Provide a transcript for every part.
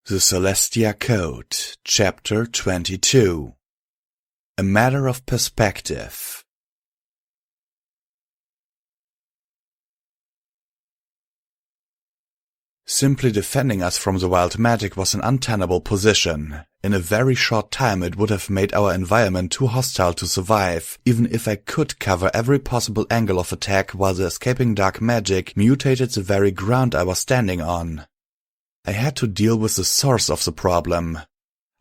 The Celestia Code, Chapter 22. A Matter of Perspective. Simply defending us from the wild magic was an untenable position. In a very short time it would have made our environment too hostile to survive, even if I could cover every possible angle of attack while the escaping dark magic mutated the very ground I was standing on. I had to deal with the source of the problem.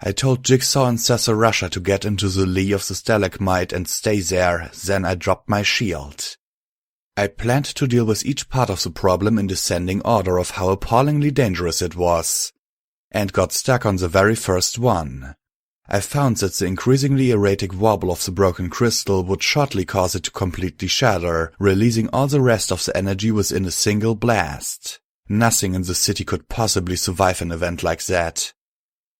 I told Jigsaw and Celestia to get into the lee of the stalagmite and stay there, then I dropped my shield. I planned to deal with each part of the problem in descending order of how appallingly dangerous it was, and got stuck on the very first one. I found that the increasingly erratic wobble of the broken crystal would shortly cause it to completely shatter, releasing all the rest of the energy within a single blast. Nothing in the city could possibly survive an event like that.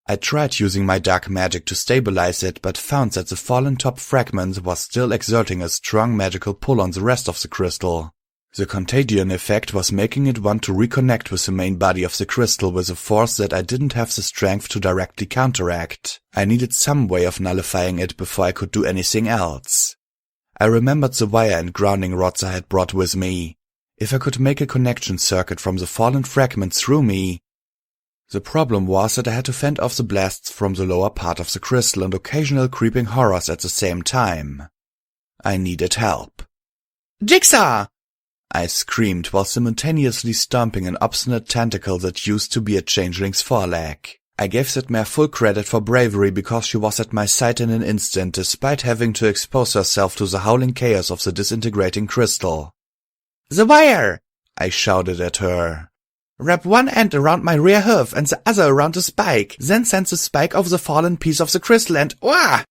I tried using my dark magic to stabilize it, but found that the fallen top fragment was still exerting a strong magical pull on the rest of the crystal. The contagion effect was making it want to reconnect with the main body of the crystal with a force that I didn't have the strength to directly counteract. I needed some way of nullifying it before I could do anything else. I remembered the wire and grounding rods I had brought with me. If I could make a connection circuit from the fallen fragment through me. The problem was that I had to fend off the blasts from the lower part of the crystal and occasional creeping horrors at the same time. I needed help. "Jigsaw!" I screamed while simultaneously stomping an obstinate tentacle that used to be a changeling's foreleg. I gave that mare full credit for bravery because she was at my side in an instant despite having to expose herself to the howling chaos of the disintegrating crystal. "The wire!" I shouted at her. "Wrap one end around my rear hoof and the other around the spike, then send the spike over the fallen piece of the crystal and wah!"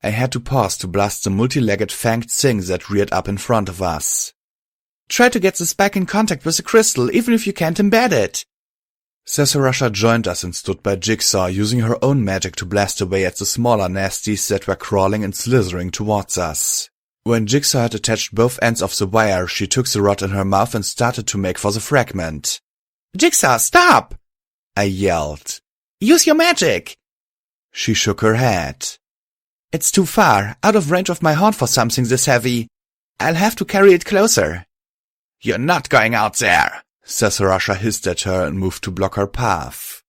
I had to pause to blast the multi-legged fanged thing that reared up in front of us. "Try to get the spike in contact with the crystal, even if you can't embed it." Celestia joined us and stood by Jigsaw, using her own magic to blast away at the smaller nasties that were crawling and slithering towards us. When Jigsaw had attached both ends of the wire, she took the rod in her mouth and started to make for the fragment. "Jigsaw, stop!" I yelled. "Use your magic!" She shook her head. "It's too far, out of range of my horn for something this heavy. I'll have to carry it closer." "You're not going out there!" Celestia hissed at her and moved to block her path.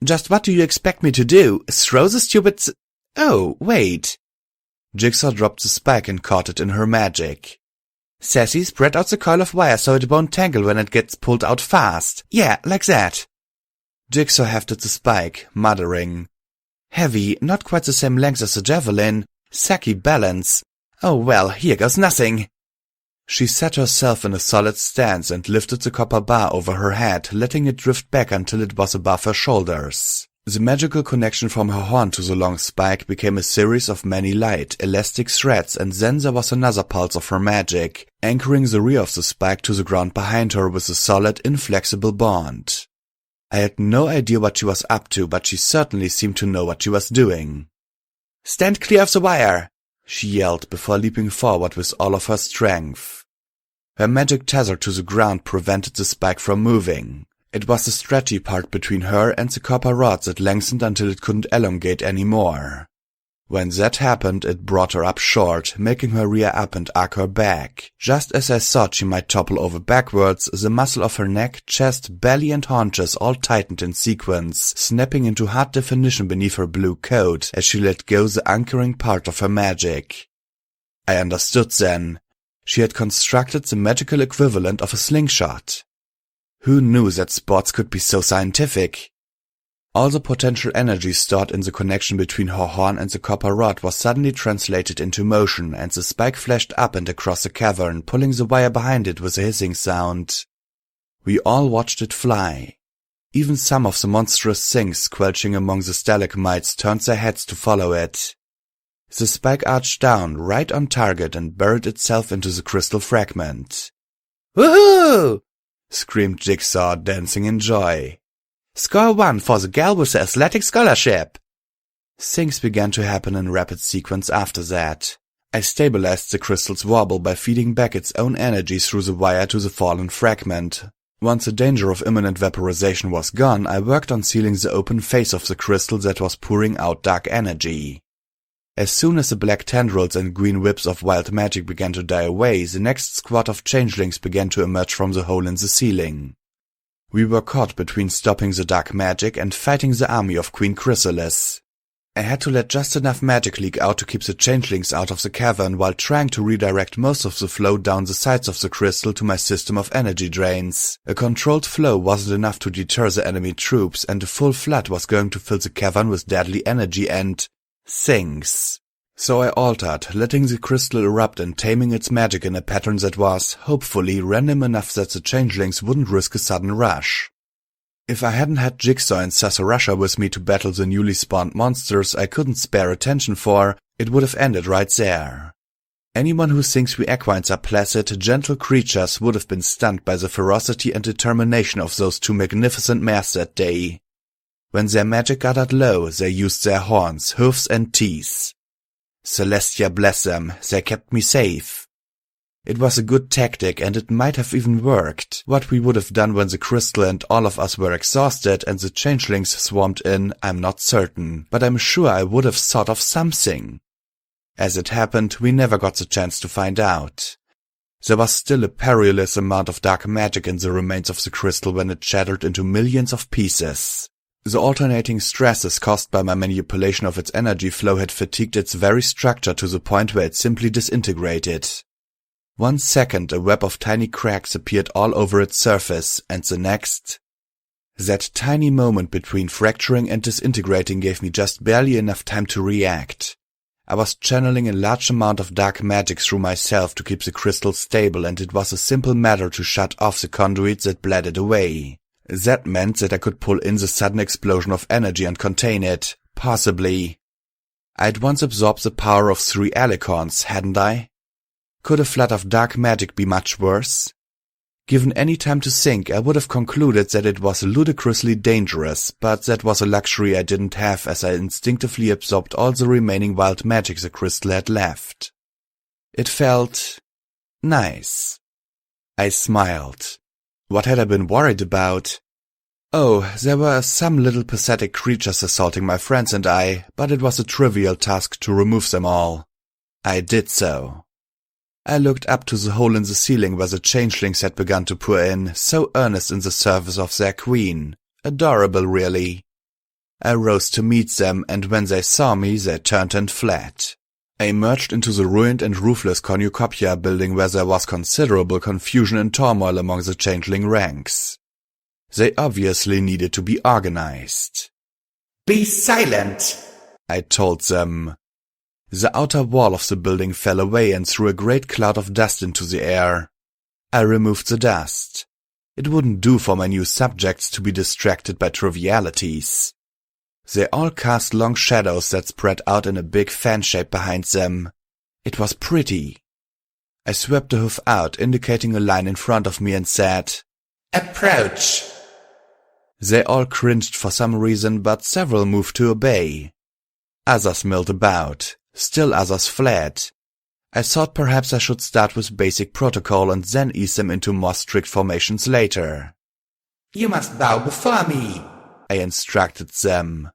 "Just what do you expect me to do? Throw the stupid Oh, wait. Jigsaw dropped the spike and caught it in her magic. "Sassy, spread out the coil of wire so it won't tangle when it gets pulled out fast. Yeah, like that." Jigsaw hefted the spike, muttering. "Heavy, not quite the same length as the javelin. Sucky balance. Oh well, here goes nothing." She set herself in a solid stance and lifted the copper bar over her head, letting it drift back until it was above her shoulders. The magical connection from her horn to the long spike became a series of many light, elastic threads, and then there was another pulse of her magic, anchoring the rear of the spike to the ground behind her with a solid, inflexible bond. I had no idea what she was up to, but she certainly seemed to know what she was doing. "Stand clear of the wire!" she yelled before leaping forward with all of her strength. Her magic tether to the ground prevented the spike from moving. It was the stretchy part between her and the copper rod that lengthened until it couldn't elongate anymore. When that happened, it brought her up short, making her rear up and arc her back. Just as I thought she might topple over backwards, the muscle of her neck, chest, belly and haunches all tightened in sequence, snapping into hard definition beneath her blue coat as she let go the anchoring part of her magic. I understood then. She had constructed the magical equivalent of a slingshot. Who knew that sports could be so scientific? All the potential energy stored in the connection between her horn and the copper rod was suddenly translated into motion, and the spike flashed up and across the cavern, pulling the wire behind it with a hissing sound. We all watched it fly. Even some of the monstrous things squelching among the stalagmites turned their heads to follow it. The spike arched down, right on target, and buried itself into the crystal fragment. "Woohoo!" screamed Jigsaw, dancing in joy. "Score 1 for the gal with the athletic scholarship." Things began to happen in rapid sequence after that. I stabilized the crystal's wobble by feeding back its own energy through the wire to the fallen fragment. Once the danger of imminent vaporization was gone, I worked on sealing the open face of the crystal that was pouring out dark energy. As soon as the black tendrils and green whips of wild magic began to die away, the next squad of changelings began to emerge from the hole in the ceiling. We were caught between stopping the dark magic and fighting the army of Queen Chrysalis. I had to let just enough magic leak out to keep the changelings out of the cavern while trying to redirect most of the flow down the sides of the crystal to my system of energy drains. A controlled flow wasn't enough to deter the enemy troops, and a full flood was going to fill the cavern with deadly energy and things. So I altered, letting the crystal erupt and taming its magic in a pattern that was, hopefully, random enough that the changelings wouldn't risk a sudden rush. If I hadn't had Jigsaw and Sasarasha with me to battle the newly spawned monsters I couldn't spare attention for, it would have ended right there. Anyone who thinks we equines are placid, gentle creatures would have been stunned by the ferocity and determination of those two magnificent mares that day. When their magic gathered low, they used their horns, hoofs and teeth. Celestia bless them, they kept me safe. It was a good tactic, and it might have even worked. What we would have done when the crystal and all of us were exhausted and the changelings swarmed in, I'm not certain, but I'm sure I would have thought of something. As it happened, we never got the chance to find out. There was still a perilous amount of dark magic in the remains of the crystal when it shattered into millions of pieces. The alternating stresses caused by my manipulation of its energy flow had fatigued its very structure to the point where it simply disintegrated. 1 second, a web of tiny cracks appeared all over its surface, and the next... That tiny moment between fracturing and disintegrating gave me just barely enough time to react. I was channeling a large amount of dark magic through myself to keep the crystal stable, and it was a simple matter to shut off the conduits that bled it away. That meant that I could pull in the sudden explosion of energy and contain it, possibly. I'd once absorbed the power of 3 alicorns, hadn't I? Could a flood of dark magic be much worse? Given any time to think, I would have concluded that it was ludicrously dangerous, but that was a luxury I didn't have as I instinctively absorbed all the remaining wild magic the crystal had left. It felt... nice. I smiled. What had I been worried about? Oh, there were some little pathetic creatures assaulting my friends and I, but it was a trivial task to remove them all. I did so. I looked up to the hole in the ceiling where the changelings had begun to pour in, so earnest in the service of their queen. Adorable, really. I rose to meet them, and when they saw me, they turned and fled. I emerged into the ruined and roofless cornucopia building where there was considerable confusion and turmoil among the changeling ranks. They obviously needed to be organized. "Be silent," I told them. The outer wall of the building fell away and threw a great cloud of dust into the air. I removed the dust. It wouldn't do for my new subjects to be distracted by trivialities. They all cast long shadows that spread out in a big fan shape behind them. It was pretty. I swept the hoof out, indicating a line in front of me, and said, "Approach." They all cringed for some reason, but several moved to obey. Others milled about. Still others fled. I thought perhaps I should start with basic protocol and then ease them into more strict formations later. "You must bow before me," I instructed them.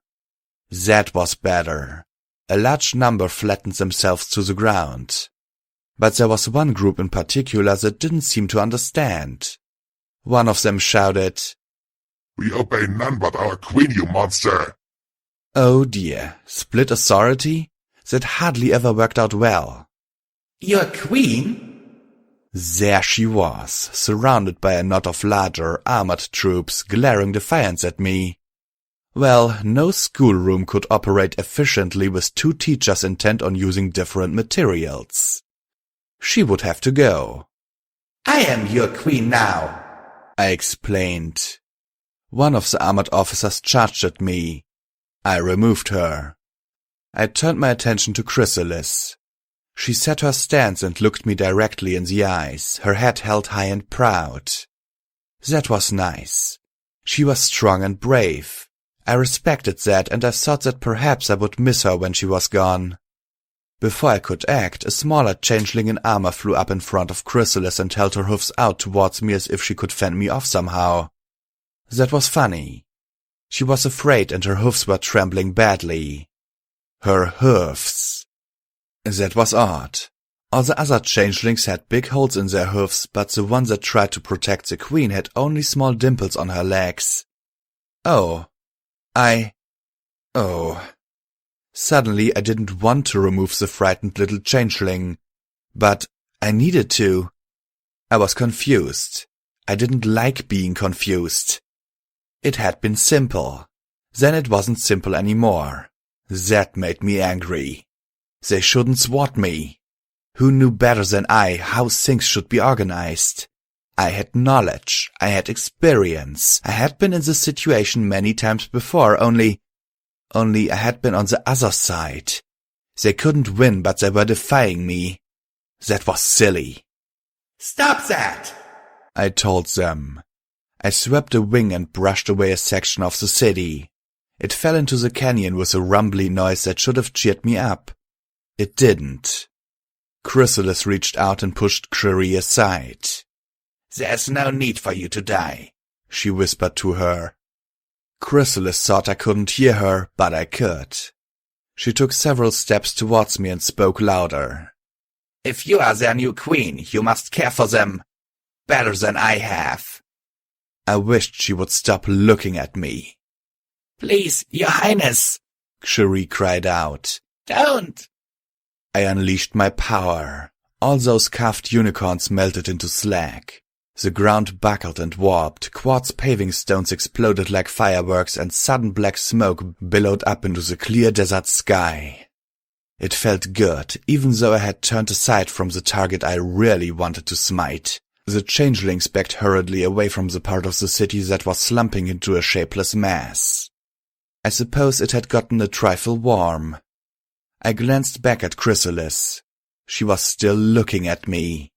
That was better. A large number flattened themselves to the ground. But there was one group in particular that didn't seem to understand. One of them shouted, "We obey none but our queen, you monster!" Oh dear, split authority? That hardly ever worked out well. "Your queen?" There she was, surrounded by a knot of larger, armored troops, glaring defiance at me. Well, no schoolroom could operate efficiently with 2 teachers intent on using different materials. She would have to go. "I am your queen now," I explained. One of the armored officers charged at me. I removed her. I turned my attention to Chrysalis. She set her stance and looked me directly in the eyes, her head held high and proud. That was nice. She was strong and brave. I respected that, and I thought that perhaps I would miss her when she was gone. Before I could act, a smaller changeling in armor flew up in front of Chrysalis and held her hoofs out towards me as if she could fend me off somehow. That was funny. She was afraid and her hoofs were trembling badly. Her hoofs. That was odd. All the other changelings had big holes in their hoofs, but the one that tried to protect the queen had only small dimples on her legs. Oh. Suddenly I didn't want to remove the frightened little changeling, but I needed to. I was confused. I didn't like being confused. It had been simple. Then it wasn't simple anymore. That made me angry. They shouldn't swat me. Who knew better than I how things should be organized? I had knowledge. I had experience. I had been in this situation many times before, only I had been on the other side. They couldn't win, but they were defying me. That was silly. Stop that! I told them. I swept a wing and brushed away a section of the city. It fell into the canyon with a rumbly noise that should have cheered me up. It didn't. Chrysalis reached out and pushed Cherie aside. There's no need for you to die, she whispered to her. Chrysalis thought I couldn't hear her, but I could. She took several steps towards me and spoke louder. If you are their new queen, you must care for them better than I have. I wished she would stop looking at me. Please, your highness, Cherie cried out. Don't! I unleashed my power. All those carved unicorns melted into slag. The ground buckled and warped, quartz paving stones exploded like fireworks, and sudden black smoke billowed up into the clear desert sky. It felt good, even though I had turned aside from the target I really wanted to smite. The changelings backed hurriedly away from the part of the city that was slumping into a shapeless mass. I suppose it had gotten a trifle warm. I glanced back at Chrysalis. She was still looking at me.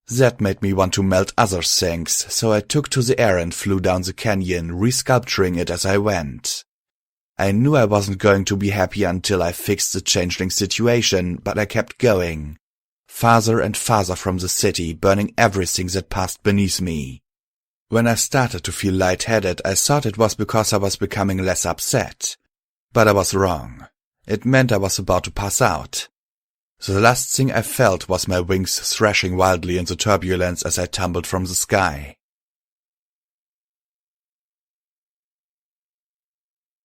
That made me want to melt other things, so I took to the air and flew down the canyon, resculpturing it as I went. I knew I wasn't going to be happy until I fixed the changeling situation, but I kept going. Farther and farther from the city, burning everything that passed beneath me. When I started to feel lightheaded, I thought it was because I was becoming less upset. But I was wrong. It meant I was about to pass out. The last thing I felt was my wings thrashing wildly in the turbulence as I tumbled from the sky.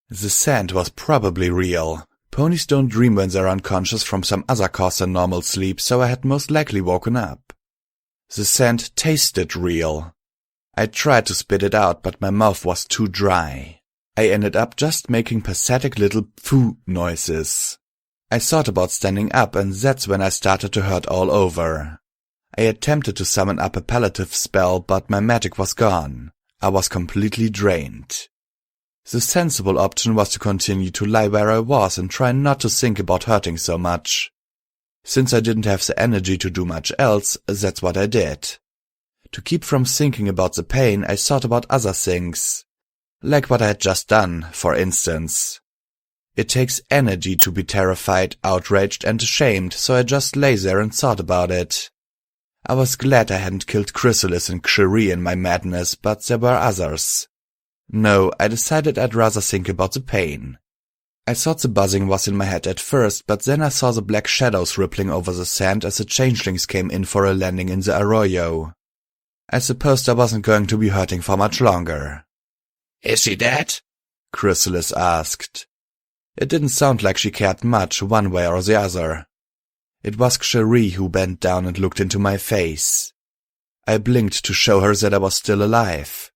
The sand was probably real. Ponies don't dream when they're unconscious from some other cause than normal sleep, so I had most likely woken up. The sand tasted real. I tried to spit it out, but my mouth was too dry. I ended up just making pathetic little pfoo noises. I thought about standing up, and that's when I started to hurt all over. I attempted to summon up a palliative spell, but my magic was gone. I was completely drained. The sensible option was to continue to lie where I was and try not to think about hurting so much. Since I didn't have the energy to do much else, that's what I did. To keep from thinking about the pain, I thought about other things. Like what I had just done, for instance. It takes energy to be terrified, outraged, and ashamed, so I just lay there and thought about it. I was glad I hadn't killed Chrysalis and Cherie in my madness, but there were others. No, I decided I'd rather think about the pain. I thought the buzzing was in my head at first, but then I saw the black shadows rippling over the sand as the changelings came in for a landing in the arroyo. I supposed I wasn't going to be hurting for much longer. Is she dead? Chrysalis asked. It didn't sound like she cared much one way or the other. It was Cherie who bent down and looked into my face. I blinked to show her that I was still alive.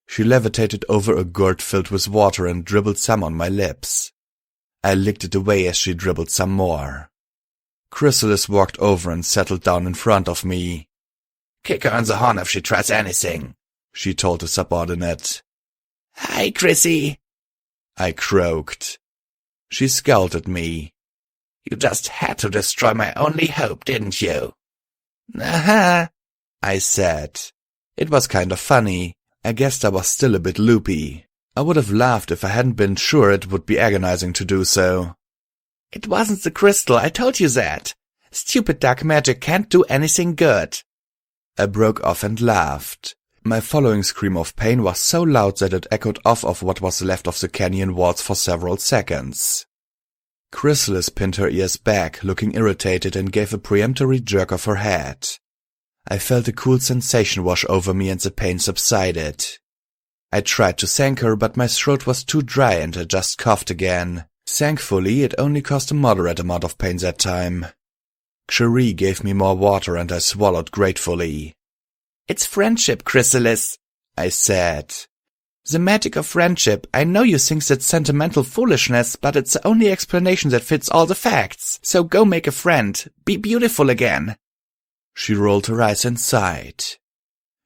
She levitated over a gourd filled with water and dribbled some on my lips. I licked it away as she dribbled some more. Chrysalis walked over and settled down in front of me. Kick her on the horn if she tries anything, she told a subordinate. Hi, Chrissy, I croaked. She scowled at me. You just had to destroy my only hope, didn't you? Aha, I said. It was kind of funny. I guessed I was still a bit loopy. I would have laughed if I hadn't been sure it would be agonizing to do so. It wasn't the crystal, I told you that. Stupid dark magic can't do anything good. I broke off and laughed. My following scream of pain was so loud that it echoed off of what was left of the canyon walls for several seconds. Chrysalis pinned her ears back, looking irritated, and gave a peremptory jerk of her head. I felt a cool sensation wash over me and the pain subsided. I tried to thank her, but my throat was too dry and I just coughed again. Thankfully, it only caused a moderate amount of pain that time. Cherie gave me more water and I swallowed gratefully. It's friendship, Chrysalis, I said. The magic of friendship. I know you think that's sentimental foolishness, but it's the only explanation that fits all the facts. So go make a friend. Be beautiful again. She rolled her eyes and sighed.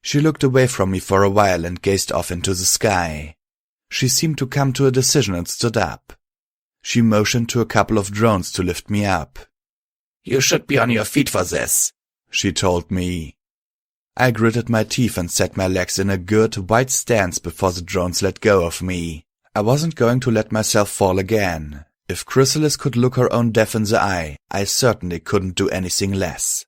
She looked away from me for a while and gazed off into the sky. She seemed to come to a decision and stood up. She motioned to a couple of drones to lift me up. You should be on your feet for this, she told me. I gritted my teeth and set my legs in a good, wide stance before the drones let go of me. I wasn't going to let myself fall again. If Chrysalis could look her own death in the eye, I certainly couldn't do anything less.